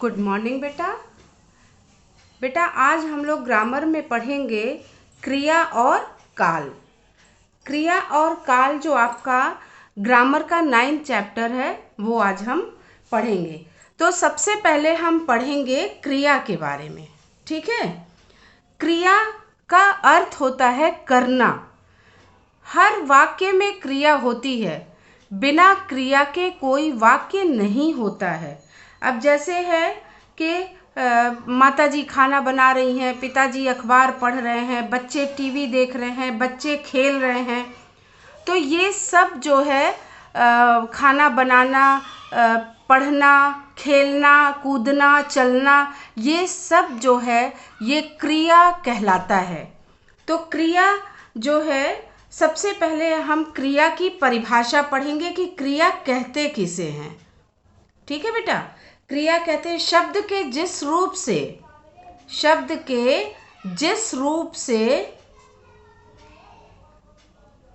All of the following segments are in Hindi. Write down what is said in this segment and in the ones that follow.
गुड मॉर्निंग बेटा। बेटा आज हम लोग ग्रामर में पढ़ेंगे क्रिया और काल। क्रिया और काल जो आपका ग्रामर का 9th चैप्टर है वो आज हम पढ़ेंगे। तो सबसे पहले हम पढ़ेंगे क्रिया के बारे में, ठीक है। क्रिया का अर्थ होता है करना। हर वाक्य में क्रिया होती है, बिना क्रिया के कोई वाक्य नहीं होता है। अब जैसे है कि माताजी खाना बना रही हैं, पिताजी अखबार पढ़ रहे हैं, बच्चे टीवी देख रहे हैं, बच्चे खेल रहे हैं, तो ये सब जो है खाना बनाना, पढ़ना, खेलना, कूदना, चलना, ये सब जो है ये क्रिया कहलाता है। तो क्रिया जो है, सबसे पहले हम क्रिया की परिभाषा पढ़ेंगे कि क्रिया कहते किसे हैं, ठीक है बेटा। क्रिया कहते हैं शब्द के जिस रूप से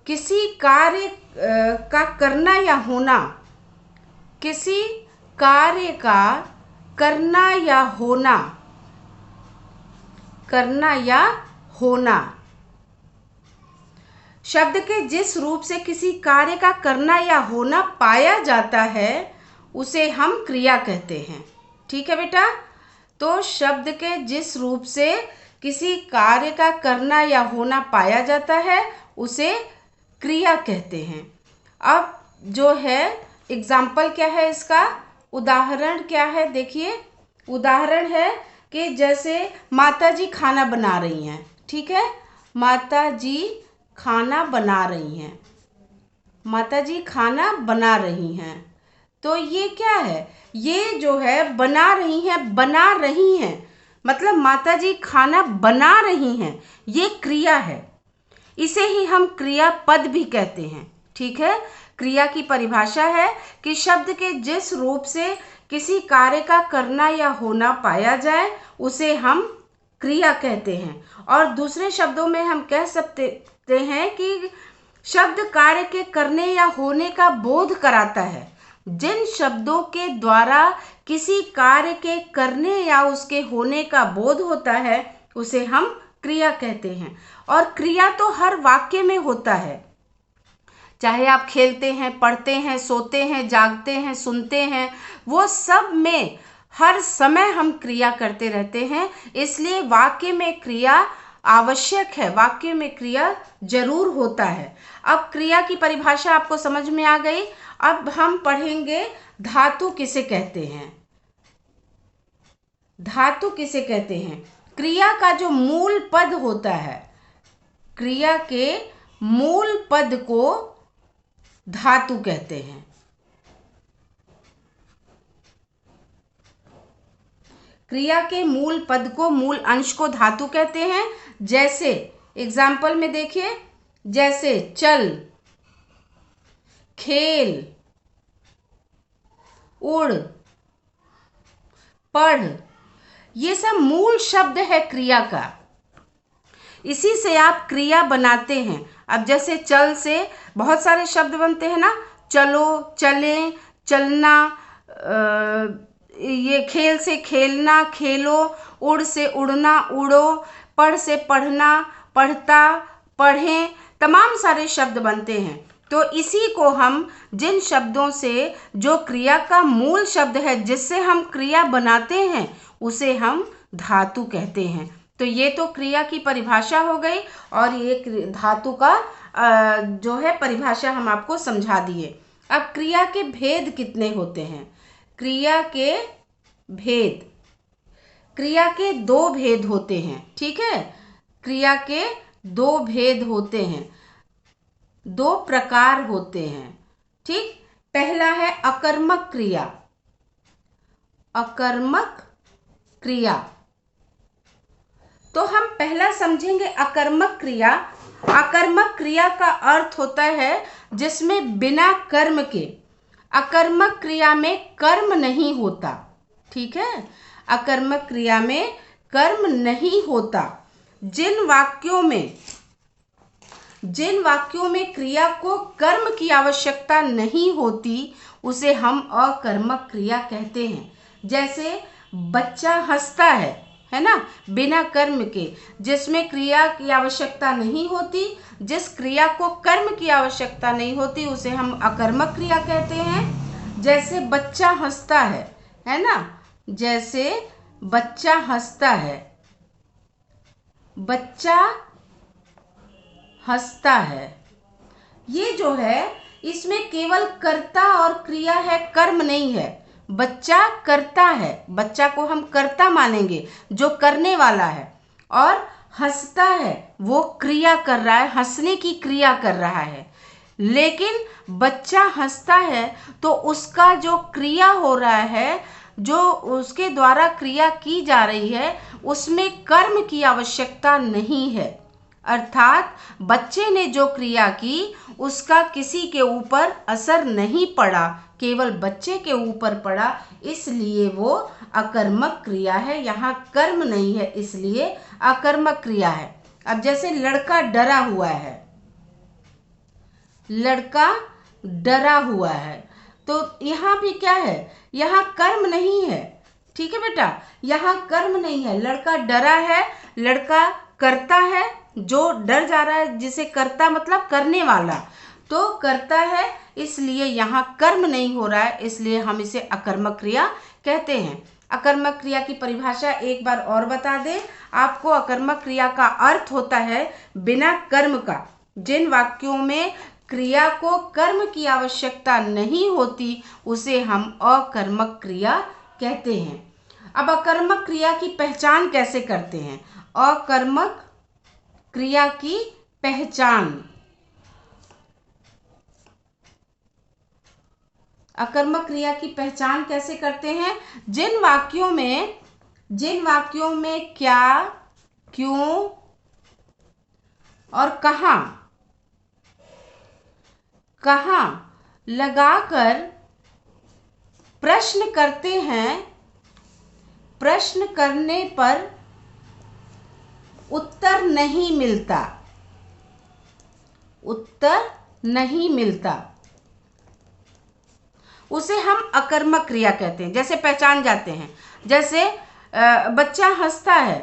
किसी कार्य का करना या होना, किसी कार्य का करना या होना, शब्द के जिस रूप से किसी कार्य का करना या होना पाया जाता है उसे हम क्रिया कहते हैं, ठीक है बेटा। तो शब्द के जिस रूप से किसी कार्य का करना या होना पाया जाता है उसे क्रिया कहते हैं। अब जो है एग्जाम्पल क्या है, इसका उदाहरण क्या है, देखिए। उदाहरण है कि जैसे माताजी खाना बना रही हैं, ठीक है। माताजी खाना बना रही हैं, तो ये क्या है, ये जो है बना रही हैं मतलब माताजी खाना बना रही हैं, ये क्रिया है। इसे ही हम क्रियापद भी कहते हैं, ठीक है। क्रिया की परिभाषा है कि शब्द के जिस रूप से किसी कार्य का करना या होना पाया जाए उसे हम क्रिया कहते हैं। और दूसरे शब्दों में हम कह सकते हैं कि शब्द कार्य के करने या होने का बोध कराता है। जिन शब्दों के द्वारा किसी कार्य के करने या उसके होने का बोध होता है उसे हम क्रिया कहते हैं। और क्रिया तो हर वाक्य में होता है, चाहे आप खेलते हैं, पढ़ते हैं, सोते हैं, जागते हैं, सुनते हैं, वो सब में हर समय हम क्रिया करते रहते हैं। इसलिए वाक्य में क्रिया आवश्यक है, वाक्य में क्रिया जरूर होता है। अब क्रिया की परिभाषा आपको समझ में आ गई। अब हम पढ़ेंगे धातु किसे कहते हैं। धातु किसे कहते हैं, क्रिया का जो मूल पद होता है, क्रिया के मूल पद को धातु कहते हैं। क्रिया के मूल पद को, मूल अंश को धातु कहते हैं। जैसे एग्जाम्पल में देखिए, जैसे चल, खेल, उड़, पढ़, ये सब मूल शब्द है क्रिया का। इसी से आप क्रिया बनाते हैं। अब जैसे चल से बहुत सारे शब्द बनते हैं ना, चलो, चलें, चलना, ये खेल से खेलना, खेलो, उड़ से उड़ना, उड़ो, पढ़ से पढ़ना, पढ़ता, पढ़ें, तमाम सारे शब्द बनते हैं। तो इसी को हम, जिन शब्दों से जो क्रिया का मूल शब्द है जिससे हम क्रिया बनाते हैं उसे हम धातु कहते हैं। तो ये तो क्रिया की परिभाषा हो गई और ये धातु का जो है परिभाषा हम आपको समझा दिए। अब क्रिया के भेद कितने होते हैं। क्रिया के 2 भेद होते हैं, ठीक है। क्रिया के 2 भेद होते हैं, 2 प्रकार होते हैं, ठीक। पहला है अकर्मक क्रिया। अकर्मक क्रिया, तो हम पहला समझेंगे अकर्मक क्रिया। अकर्मक क्रिया का अर्थ होता है जिसमें बिना कर्म के, अकर्मक क्रिया में कर्म नहीं होता, ठीक है। अकर्मक क्रिया में कर्म नहीं होता। जिन वाक्यों में क्रिया को कर्म की आवश्यकता नहीं होती उसे हम अकर्मक क्रिया कहते हैं। जैसे बच्चा हंसता है ना, बिना कर्म के, जिसमें क्रिया की आवश्यकता नहीं होती, जिस क्रिया को कर्म की आवश्यकता नहीं होती उसे हम अकर्मक क्रिया कहते हैं। जैसे बच्चा हंसता है ना, जैसे बच्चा हंसता है, बच्चा हंसता है, ये जो है इसमें केवल कर्ता और क्रिया है, कर्म नहीं है। बच्चा करता है, बच्चा को हम कर्ता मानेंगे, जो करने वाला है, और हंसता है, वो क्रिया कर रहा है, हंसने की क्रिया कर रहा है। लेकिन बच्चा हंसता है तो उसका जो क्रिया हो रहा है, जो उसके द्वारा क्रिया की जा रही है, उसमें कर्म की आवश्यकता नहीं है। अर्थात बच्चे ने जो क्रिया की उसका किसी के ऊपर असर नहीं पड़ा, केवल बच्चे के ऊपर पड़ा, इसलिए वो अकर्मक क्रिया है। यहाँ कर्म नहीं है, इसलिए अकर्मक क्रिया है। अब जैसे लड़का डरा हुआ है, लड़का डरा हुआ है, तो यहाँ भी क्या है, यहाँ कर्म नहीं है। ठीक है बेटा, यहाँ कर्म नहीं है, लड़का डरा है, लड़का करता है, जो डर जा रहा है, जिसे करता मतलब करने वाला, तो करता है, इसलिए यहाँ कर्म नहीं हो रहा है, इसलिए हम इसे अकर्मक क्रिया कहते हैं। अकर्मक क्रिया की परिभाषा एक बार और बता दें आपको। अकर्मक क्रिया का अर्थ होता है बिना कर्म का। जिन वाक्यों में क्रिया को कर्म की आवश्यकता नहीं होती उसे हम अकर्मक क्रिया कहते हैं। अब अकर्मक क्रिया की पहचान कैसे करते हैं? अकर्मक क्रिया की पहचान, अकर्मक क्रिया की पहचान कैसे करते हैं? जिन वाक्यों में क्या, क्यों और कहाँ लगाकर प्रश्न करते हैं, प्रश्न करने पर उत्तर नहीं मिलता, उत्तर नहीं मिलता, उसे हम अकर्मक क्रिया कहते हैं। जैसे पहचान जाते हैं, जैसे बच्चा हंसता है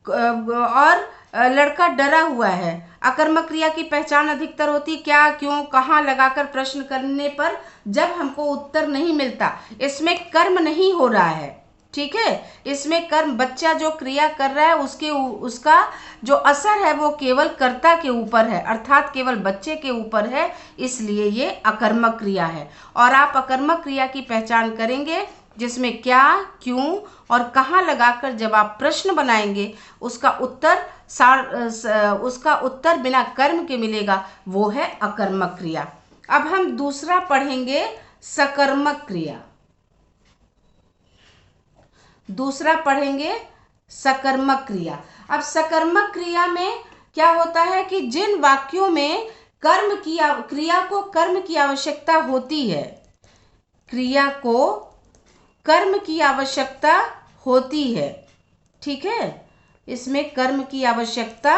और लड़का डरा हुआ है। अकर्मक क्रिया की पहचान अधिकतर होती क्या, क्यों, कहाँ लगाकर प्रश्न करने पर जब हमको उत्तर नहीं मिलता। इसमें कर्म नहीं हो रहा है, ठीक है, इसमें कर्म, बच्चा जो क्रिया कर रहा है उसका जो असर है वो केवल कर्ता के ऊपर है, अर्थात केवल बच्चे के ऊपर है, इसलिए ये अकर्मक क्रिया है। और आप अकर्मक क्रिया की पहचान करेंगे जिसमें क्या, क्यों और कहाँ लगाकर जब आप प्रश्न बनाएंगे उसका उत्तर बिना कर्म के मिलेगा, वो है अकर्मक क्रिया। अब हम दूसरा पढ़ेंगे सकर्मक क्रिया। दूसरा पढ़ेंगे सकर्मक क्रिया। अब सकर्मक क्रिया में क्या होता है कि जिन वाक्यों में क्रिया को कर्म की आवश्यकता होती है, क्रिया को कर्म की आवश्यकता होती है, ठीक है, इसमें कर्म की आवश्यकता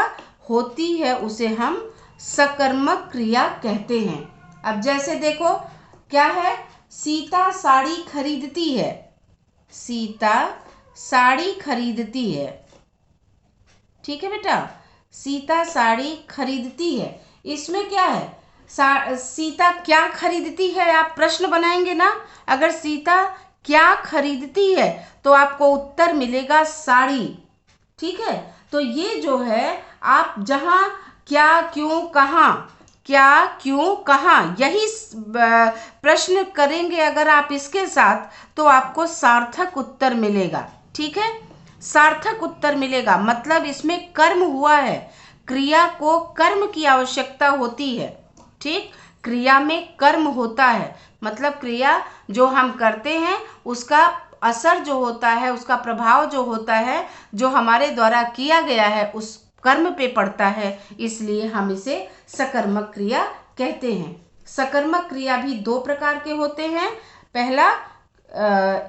होती है, उसे हम सकर्मक क्रिया कहते हैं। अब जैसे देखो क्या है, सीता साड़ी खरीदती है, सीता साड़ी खरीदती है, ठीक है बेटा, सीता साड़ी खरीदती है। इसमें क्या है, सीता क्या खरीदती है, आप प्रश्न बनाएंगे ना। अगर सीता क्या खरीदती है तो आपको उत्तर मिलेगा साड़ी, ठीक है। तो ये जो है आप जहाँ क्या, क्यों, कहाँ, क्या, क्यों, कहाँ, यही प्रश्न करेंगे अगर आप इसके साथ, तो आपको सार्थक उत्तर मिलेगा, ठीक है, सार्थक उत्तर मिलेगा। मतलब इसमें कर्म हुआ है, क्रिया को कर्म की आवश्यकता होती है, ठीक, क्रिया में कर्म होता है, मतलब क्रिया जो हम करते हैं उसका असर जो होता है, उसका प्रभाव जो होता है, जो हमारे द्वारा किया गया है उस कर्म पे पड़ता है, इसलिए हम इसे सकर्मक क्रिया कहते हैं। सकर्मक क्रिया भी दो प्रकार के होते हैं। पहला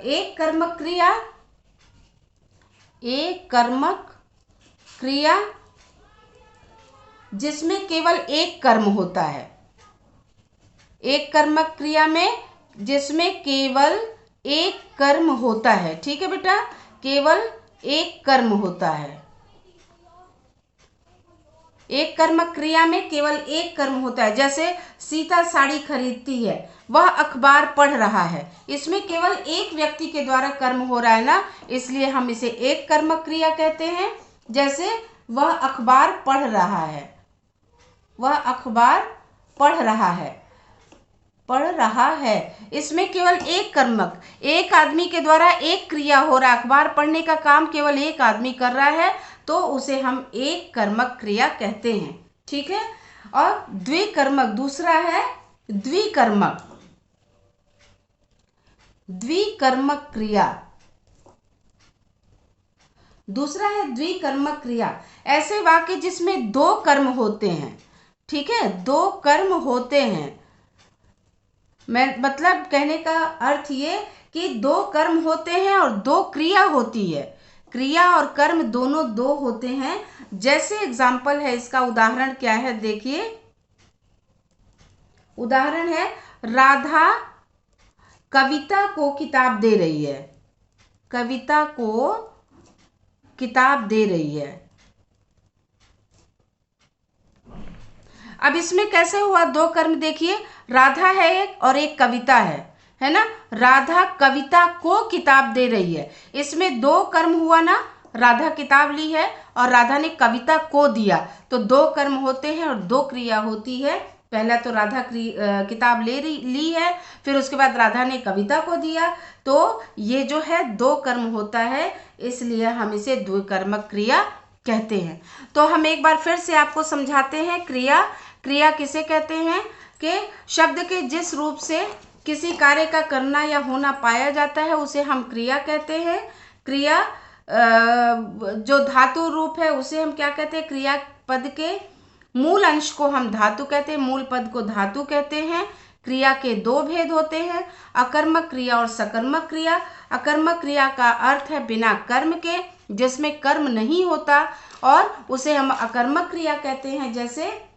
एक कर्मक क्रिया, एक कर्मक क्रिया जिसमें केवल एक कर्म होता है, एक कर्मक क्रिया में जिसमें केवल एक कर्म होता है। ठीक है बेटा, केवल एक कर्म होता है। एक कर्मक क्रिया में केवल एक कर्म होता है। जैसे सीता साड़ी खरीदती है, वह अखबार पढ़ रहा है, इसमें केवल एक व्यक्ति के द्वारा कर्म हो रहा है ना, इसलिए हम इसे एक कर्मक क्रिया कहते हैं। जैसे वह अखबार पढ़ रहा है, वह अखबार पढ़ रहा है, पढ़ रहा है, इसमें केवल एक कर्मक, एक आदमी के द्वारा एक क्रिया हो रहा है। अखबार पढ़ने का काम केवल एक आदमी कर रहा है, तो उसे हम एक कर्मक क्रिया कहते हैं। ठीक है। और द्विकर्मक दूसरा है द्विकर्मक। द्विकर्मक क्रिया दूसरा है द्विकर्मक क्रिया। ऐसे वाक्य जिसमें दो कर्म होते हैं। ठीक है, दो कर्म होते हैं। मैं मतलब कहने का अर्थ ये कि दो कर्म होते हैं और दो क्रिया होती है। क्रिया और कर्म दोनों दो होते हैं। जैसे एग्जाम्पल है, इसका उदाहरण क्या है देखिए। उदाहरण है, राधा कविता को किताब दे रही है, कविता को किताब दे रही है। अब इसमें कैसे हुआ, दो कर्म देखिए, राधा है एक और एक कविता है ना। राधा कविता को किताब दे रही है, इसमें दो कर्म हुआ ना। राधा किताब ली है और राधा ने कविता को दिया, तो दो कर्म होते हैं और दो क्रिया होती है। पहला तो राधा किताब ली है, फिर उसके बाद राधा ने कविता को दिया, तो ये जो है दो कर्म होता है, इसलिए हम इसे द्विकर्मक क्रिया कहते हैं। तो हम एक बार फिर से आपको समझाते हैं। क्रिया किसे कहते हैं कि शब्द के जिस रूप से किसी कार्य का करना या होना पाया जाता है, उसे हम क्रिया कहते हैं। क्रिया जो धातु रूप है उसे हम क्या कहते हैं, क्रिया पद के मूल अंश को हम धातु कहते हैं, मूल पद को धातु कहते हैं। क्रिया के दो भेद होते हैं, अकर्मक क्रिया और सकर्मक क्रिया। अकर्मक क्रिया का अर्थ है बिना कर्म के, जिसमें कर्म नहीं होता, और उसे हम अकर्मक क्रिया कहते हैं। जैसे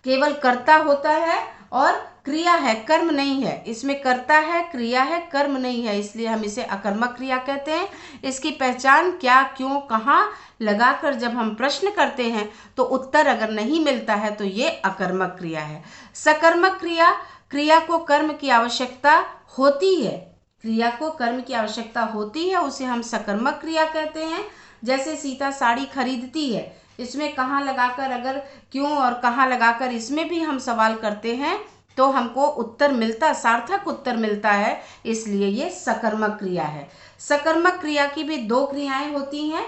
केवल कर्ता होता है और क्रिया है, कर्म नहीं है। इसमें कर्ता है, क्रिया है, कर्म नहीं है, इसलिए हम इसे अकर्मक क्रिया कहते हैं। इसकी पहचान क्या, क्यों, कहाँ लगाकर जब हम प्रश्न करते हैं तो उत्तर अगर नहीं मिलता है तो ये अकर्मक क्रिया है। सकर्मक क्रिया, क्रिया को कर्म की आवश्यकता होती है, क्रिया को कर्म की आवश्यकता होती है, उसे हम सकर्मक क्रिया कहते हैं। जैसे सीता साड़ी खरीदती है, इसमें कहाँ लगाकर, अगर क्यों और कहाँ लगाकर इसमें भी हम सवाल करते हैं तो हमको उत्तर मिलता, सार्थक उत्तर मिलता है, इसलिए ये सकर्मक क्रिया है। सकर्मक क्रिया की भी दो क्रियाएं होती हैं,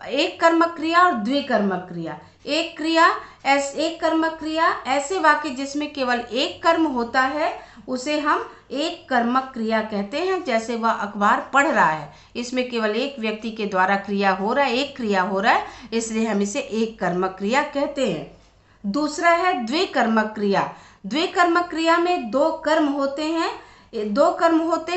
एक कर्मक क्रिया और द्विकर्मक क्रिया। एक कर्मक क्रिया ऐसे वाक्य जिसमें केवल एक कर्म होता है, उसे हम एक कर्मक क्रिया कहते हैं। जैसे वह अखबार पढ़ रहा है, इसमें केवल एक व्यक्ति के द्वारा क्रिया हो रहा है, एक क्रिया हो रहा है, इसलिए हम इसे एक कर्मक क्रिया कहते हैं। दूसरा है द्विकर्मक क्रिया। द्विकर्मक क्रिया में दो कर्म होते हैं,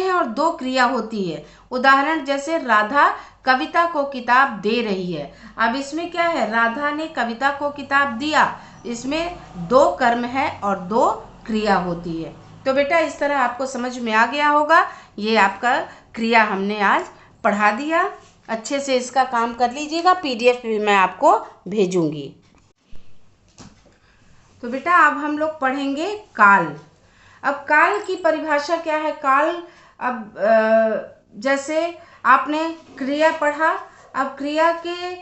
और दो क्रिया होती है। उदाहरण जैसे राधा कविता को किताब दे रही है। अब इसमें क्या है, राधा ने कविता को किताब दिया, इसमें दो कर्म है और दो क्रिया होती है। तो बेटा इस तरह आपको समझ में आ गया होगा। ये आपका क्रिया हमने आज पढ़ा दिया, अच्छे से इसका काम कर लीजिएगा, PDF भी मैं आपको भेजूंगी। तो बेटा अब हम लोग पढ़ेंगे काल। अब काल की परिभाषा क्या है, काल, अब जैसे आपने क्रिया पढ़ा, अब क्रिया के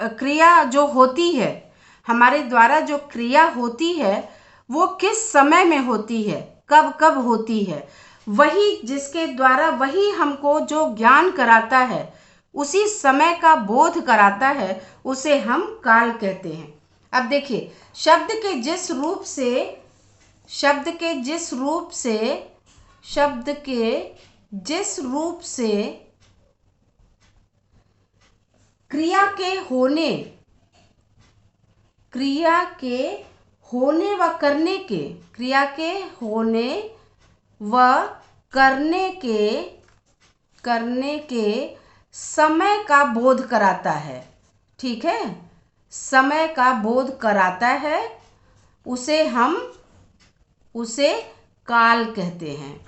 क्रिया जो होती है, हमारे द्वारा जो क्रिया होती है वो किस समय में होती है, कब कब होती है, वही जिसके द्वारा वही हमको जो ज्ञान कराता है, उसी समय का बोध कराता है, उसे हम काल कहते हैं। अब देखिए, शब्द के जिस रूप से क्रिया के होने व करने के समय का बोध कराता है। ठीक है, समय का बोध कराता है, उसे काल कहते हैं।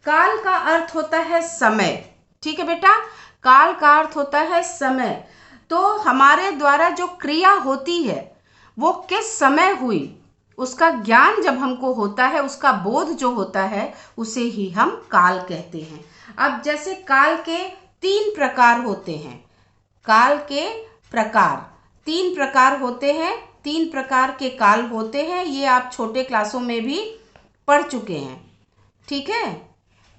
काल का अर्थ होता है समय। ठीक है बेटा, काल का अर्थ होता है समय। तो हमारे द्वारा जो क्रिया होती है वो किस समय हुई, उसका ज्ञान जब हमको होता है, उसका बोध जो होता है, उसे ही हम काल कहते हैं। अब जैसे काल के 3 प्रकार होते हैं। काल के प्रकार 3 प्रकार होते हैं, 3 प्रकार के काल होते हैं। ये आप छोटे क्लासों में भी पढ़ चुके हैं। ठीक है,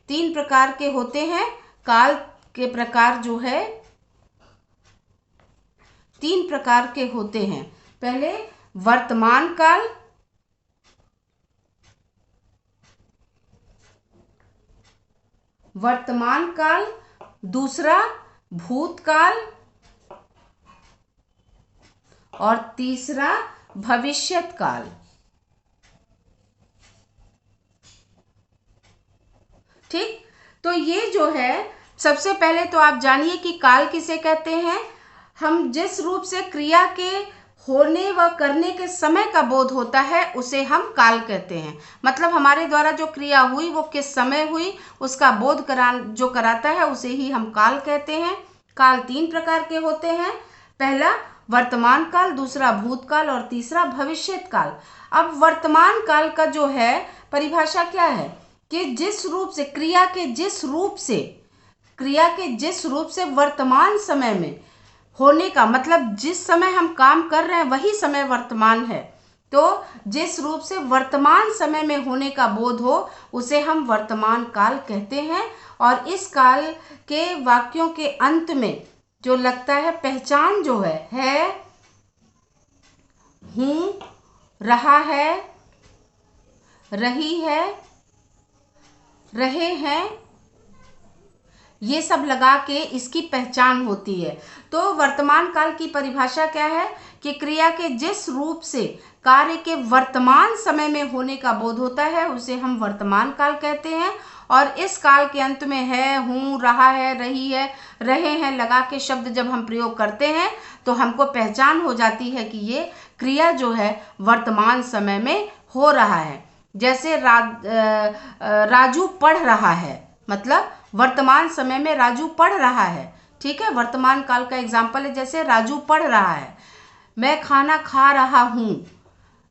3 प्रकार के होते हैं काल के प्रकार जो है, 3 प्रकार के होते हैं। पहले वर्तमान काल, वर्तमान काल, दूसरा भूतकाल और तीसरा भविष्यत काल। ठीक, तो ये जो है, सबसे पहले तो आप जानिए कि काल किसे कहते हैं। हम जिस रूप से क्रिया के होने व करने के समय का बोध होता है उसे हम काल कहते हैं। मतलब हमारे द्वारा जो क्रिया हुई वो किस समय हुई, उसका बोध जो कराता है उसे ही हम काल कहते हैं। काल 3 प्रकार के होते हैं। पहला वर्तमान काल, दूसरा भूतकाल और तीसरा भविष्यत काल। अब वर्तमान काल का जो है परिभाषा क्या है कि जिस रूप से क्रिया के जिस रूप से वर्तमान समय में होने का, मतलब जिस समय हम काम कर रहे हैं वही समय वर्तमान है। तो जिस रूप से वर्तमान समय में होने का बोध हो उसे हम वर्तमान काल कहते हैं। और इस काल के वाक्यों के अंत में जो लगता है पहचान जो है, हूँ, रहा है, रही है, रहे हैं, ये सब लगा के इसकी पहचान होती है। तो वर्तमान काल की परिभाषा क्या है कि क्रिया के जिस रूप से कार्य के वर्तमान समय में होने का बोध होता है उसे हम वर्तमान काल कहते हैं। और इस काल के अंत में है, हूँ, रहा है, रही है, रहे हैं लगा के शब्द जब हम प्रयोग करते हैं तो हमको पहचान हो जाती है कि ये क्रिया जो है वर्तमान समय में हो रहा है। जैसे राजू पढ़ रहा है, मतलब वर्तमान समय में राजू पढ़ रहा है। ठीक है, वर्तमान काल का एग्जाम्पल है, जैसे राजू पढ़ रहा है। मैं खाना खा रहा हूँ,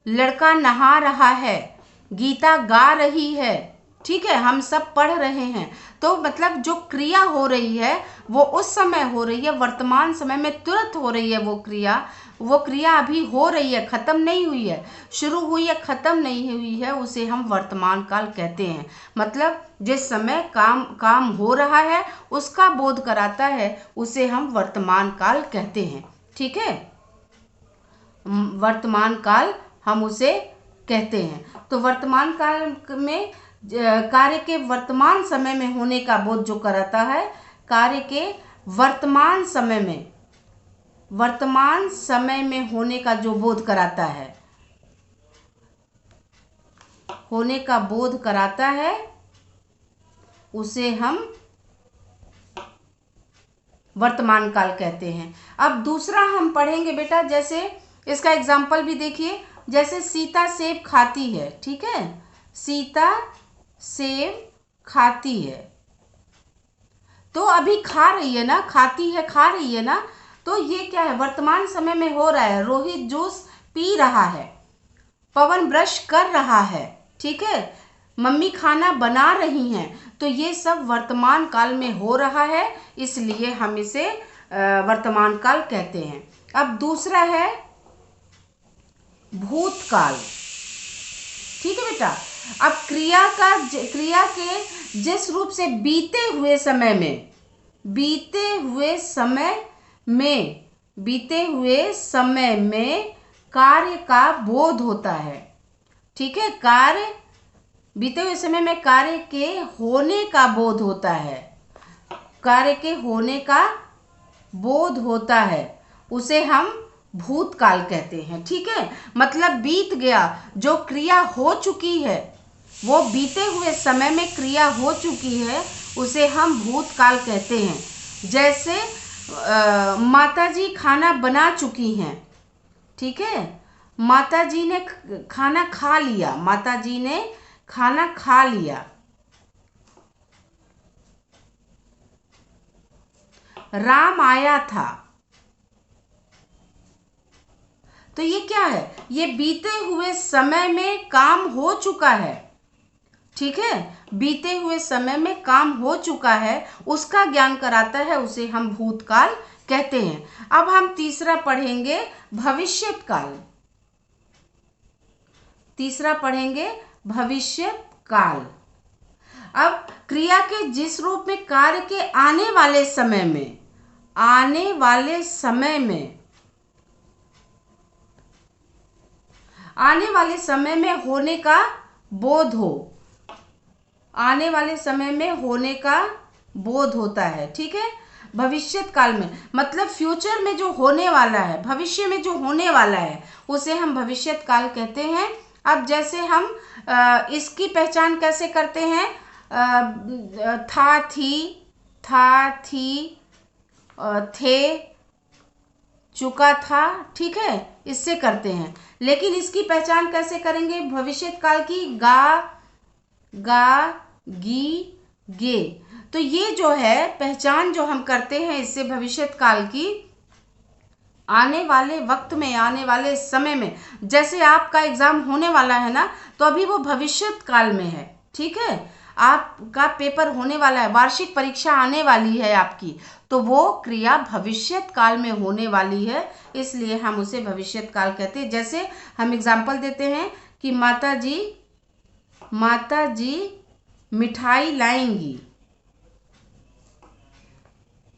लड़का नहा रहा है, गीता गा रही है। ठीक है, हम सब पढ़ रहे हैं। तो मतलब जो क्रिया हो रही है वो उस समय हो रही है, वर्तमान समय में तुरंत हो रही है। वो क्रिया अभी हो रही है, खत्म नहीं हुई है, शुरू हुई है, खत्म नहीं हुई है, उसे हम वर्तमान काल कहते हैं। मतलब जिस समय काम हो रहा है उसका बोध कराता है उसे हम वर्तमान काल कहते हैं। ठीक है, वर्तमान काल हम उसे कहते हैं। तो वर्तमान काल में कार्य के वर्तमान समय में होने का बोध जो कराता है, कार्य के वर्तमान समय में होने का जो बोध कराता है, होने का बोध कराता है, उसे हम वर्तमान काल कहते हैं। अब दूसरा हम पढ़ेंगे बेटा, जैसे इसका एग्जाम्पल भी देखिए। जैसे सीता सेब खाती है। ठीक है, सीता सेब खाती है, तो अभी खा रही है ना, खाती है, खा रही है ना, तो ये क्या है, वर्तमान समय में हो रहा है। रोहित जूस पी रहा है, पवन ब्रश कर रहा है। ठीक है, मम्मी खाना बना रही हैं, तो ये सब वर्तमान काल में हो रहा है, इसलिए हम इसे वर्तमान काल कहते हैं। अब दूसरा है भूतकाल। ठीक है बेटा, अब क्रिया के जिस रूप से बीते हुए समय में कार्य का बोध होता है। ठीक है, बीते हुए समय में कार्य के होने का बोध होता है, कार्य के होने का बोध होता है, उसे हम भूतकाल कहते हैं। ठीक है, मतलब बीत गया, जो क्रिया हो चुकी है, वो बीते हुए समय में क्रिया हो चुकी है, उसे हम भूतकाल कहते हैं। जैसे माताजी खाना बना चुकी हैं। ठीक है, माताजी ने खाना खा लिया, माताजी ने खाना खा लिया। राम आया था। तो ये क्या है? ये बीते हुए समय में काम हो चुका है। ठीक है, बीते हुए समय में काम हो चुका है, उसका ज्ञान कराता है, उसे हम भूतकाल कहते हैं। अब हम तीसरा पढ़ेंगे भविष्यत काल। तीसरा पढ़ेंगे भविष्यत काल। अब क्रिया के जिस रूप में कार्य के आने वाले समय में, आने वाले समय में, आने वाले समय में होने का बोध हो, आने वाले समय में होने का बोध होता है। ठीक है, भविष्यत काल में मतलब फ्यूचर में जो होने वाला है, भविष्य में जो होने वाला है, उसे हम भविष्यत काल कहते हैं। अब जैसे हम इसकी पहचान कैसे करते हैं? था, थी, था, थी, थे, चुका था। ठीक है, इससे करते हैं। लेकिन इसकी पहचान कैसे करेंगे भविष्यत काल की? गा, गा, गी, गे। तो ये जो है पहचान जो हम करते हैं इससे भविष्यत काल की, आने वाले वक्त में, आने वाले समय में, जैसे आपका एग्जाम होने वाला है ना, तो अभी वो भविष्यत काल में है। ठीक है, आपका पेपर होने वाला है, वार्षिक परीक्षा आने वाली है आपकी, तो वो क्रिया भविष्यत काल में होने वाली है, इसलिए हम उसे भविष्यत काल कहते हैं। जैसे हम एग्जाम्पल देते हैं कि माता जी मिठाई लाएंगी,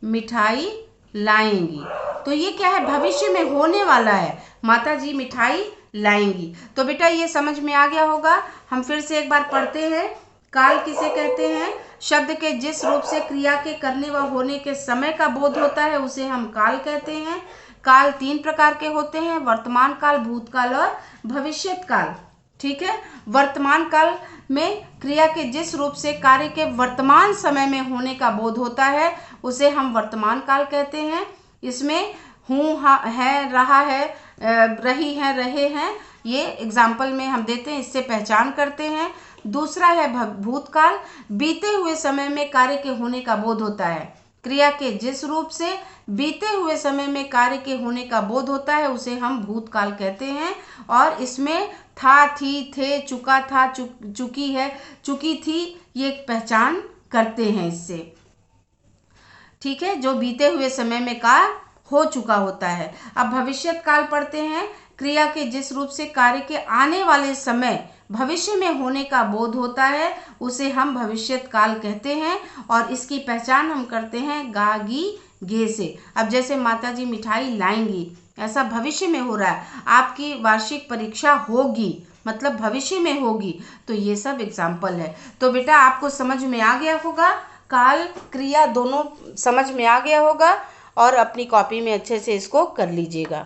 मिठाई लाएंगी। तो ये क्या है? भविष्य में होने वाला है, माता जी मिठाई लाएंगी। तो बेटा ये समझ में आ गया होगा। हम फिर से एक बार पढ़ते हैं। काल किसे कहते हैं? शब्द के जिस रूप से क्रिया के करने व होने के समय का बोध होता है उसे हम काल कहते हैं। काल 3 प्रकार के होते हैं: वर्तमान काल, भूतकाल और भविष्यत काल। ठीक है, वर्तमान काल में क्रिया के जिस रूप से कार्य के वर्तमान समय में होने का बोध होता है उसे हम वर्तमान काल कहते हैं। इसमें हूँ, है, रहा है, रही है, रहे हैं, ये एग्जाम्पल में हम देते हैं, इससे पहचान करते हैं। दूसरा है भूतकाल। बीते हुए समय में कार्य के होने का बोध होता है। क्रिया के जिस रूप से बीते हुए समय में कार्य के होने का बोध होता है उसे हम भूतकाल कहते हैं। और इसमें था, थी, थे, चुका था, चुकी है, चुकी थी, ये पहचान करते हैं इससे। ठीक है, जो बीते हुए समय में कार्य हो चुका होता है। अब भविष्यत काल पढ़ते हैं। क्रिया के जिस रूप से कार्य के आने वाले समय भविष्य में होने का बोध होता है उसे हम भविष्यत काल कहते हैं। और इसकी पहचान हम करते हैं गा, गी, गे से। अब जैसे माताजी मिठाई लाएंगी, ऐसा भविष्य में हो रहा है, आपकी वार्षिक परीक्षा होगी, मतलब भविष्य में होगी। तो ये सब एग्जाम्पल है। तो बेटा आपको समझ में आ गया होगा, काल क्रिया दोनों समझ में आ गया होगा, और अपनी कॉपी में अच्छे से इसको कर लीजिएगा।